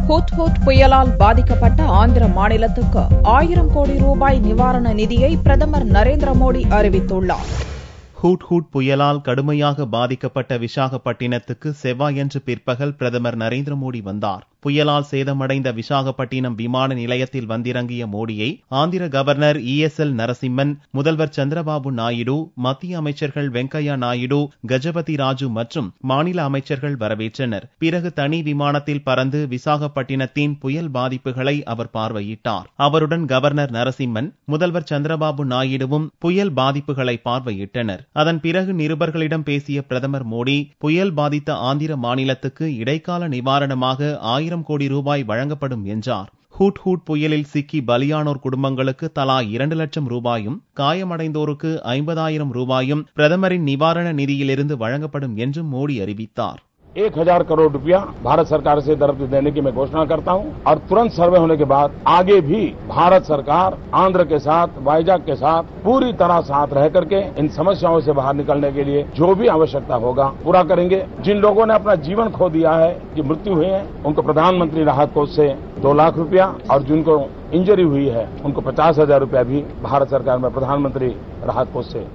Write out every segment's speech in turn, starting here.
ஹுத்ஹுத் புயலால் பாதிக்கப்பட்ட ஆந்திர மாநிலத்துக்கு 1000 கோடி ரூபாய் நிவாரண நிதியை பிரதமர் நரேந்திர மோடி அறிவித்துள்ளார். ஹுட்ஹுட் புயலால் கடுமையாக பாதிக்கப்பட்ட விசாகப்பட்டினத்துக்கு செவ்வாயன்று பிற்பகல் பிரதமர் நரேந்திர மோடி வந்தார். புயலால் சேதமடைந்த விசாகப்பட்டினம் விமான நிலையத்தில் வந்திறங்கிய மோடியை ஆந்திர கவர்னர் ESL நரசிம்மன், முதல்வர் சந்திரபாபு நாயுடு, மத்திய அமைச்சர்கள் வெங்கையா நாயுடு, கஜபதி ராஜு மற்றும் மாநில அமைச்சர்கள் வரவேற்றனர். பிறகு தனி விமானத்தில் பறந்து விசாகப்பட்டினத்தின் புயல் பாதிப்புகளை அவர் பார்வையிட்டார். அவருடன் கவர்னர் நரசிம்மன், முதல்வர் சந்திரபாபு நாயுடுவும் புயல் பாதிப்புகளை பார்வையிட்டனர். அதன் பிறகு நிருபர்களிடம் பேசிய பிரதமர் மோடி, புயல் பாதித்த ஆந்திர மாநிலத்துக்கு இடைக்கால நிவாரணமாக 1000 கோடி ரூபாய் வழங்கப்படும் என்றார். ஹுட்ஹுட் புயலில் சிக்கி பலியானோர் குடும்பங்களுக்கு தலா 2 லட்சம் ரூபாயும், காயமடைந்தோருக்கு 50,000 ரூபாயும் பிரதமரின் நிவாரண நிதியிலிருந்து வழங்கப்படும் என்றும் மோடி அறிவித்தார். 1000 करोड़ रुपया भारत सरकार से तरफ से देने की मैं घोषणा करता हूं और तुरंत सर्वे होने के बाद आगे भी भारत सरकार आंध्र के साथ, वाइजाग के साथ पूरी तरह साथ रह करके इन समस्याओं से बाहर निकलने के लिए जो भी आवश्यकता होगा पूरा करेंगे. जिन लोगों ने अपना जीवन खो दिया है, जो मृत्यु हुई है, उनको प्रधानमंत्री राहत कोष से 2 लाख रुपया और जिनको इंजरी हुई है उनको 50,000 रुपया भी भारत सरकार में प्रधानमंत्री राहत कोष से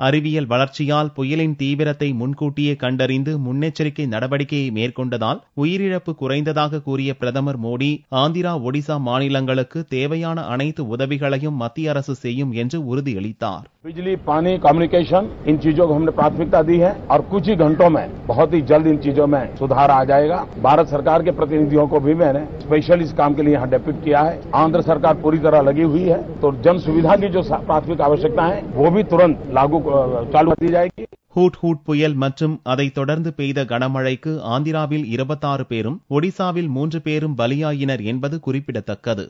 அறிவியல் வளர்ச்சியால் புயலின் தீவிரத்தை முன்கூட்டியே கண்டறிந்து முன்னெச்சரிக்கை நடவடிக்கையை மேற்கொண்டதால் உயிரிழப்பு குறைந்ததாக கூறிய பிரதமர் மோடி, ஆந்திரா, ஒடிசா மாநிலங்களுக்கு தேவையான அனைத்து உதவிகளையும் மத்திய அரசு செய்யும் என்று உறுதியளித்தார். बिजली, पानी, कम्युनिकेशन, इन चीजों को हमने प्राथमिकता दी है और कुछ ही घंटों में, बहुत ही जल्द इन चीजों में सुधार आ जाएगा. भारत सरकार के प्रतिनिधियों को भी मैंने स्पेशल इस काम के लिए यहाँ डेप्यूट किया है. आंध्र सरकार पूरी तरह लगी हुई है, तो जन सुविधा की जो प्राथमिक आवश्यकता है वो भी तुरंत चालू कर दी जाएगी. ஹுட்ஹுட் புயல் மற்றும் அதைத் தொடர்ந்து பெய்த கனமழைக்கு ஆந்திராவில் 26 பேரும், ஒடிசாவில் 3 பேரும் பலியாயினர் என்பது குறிப்பிடத்தக்கது.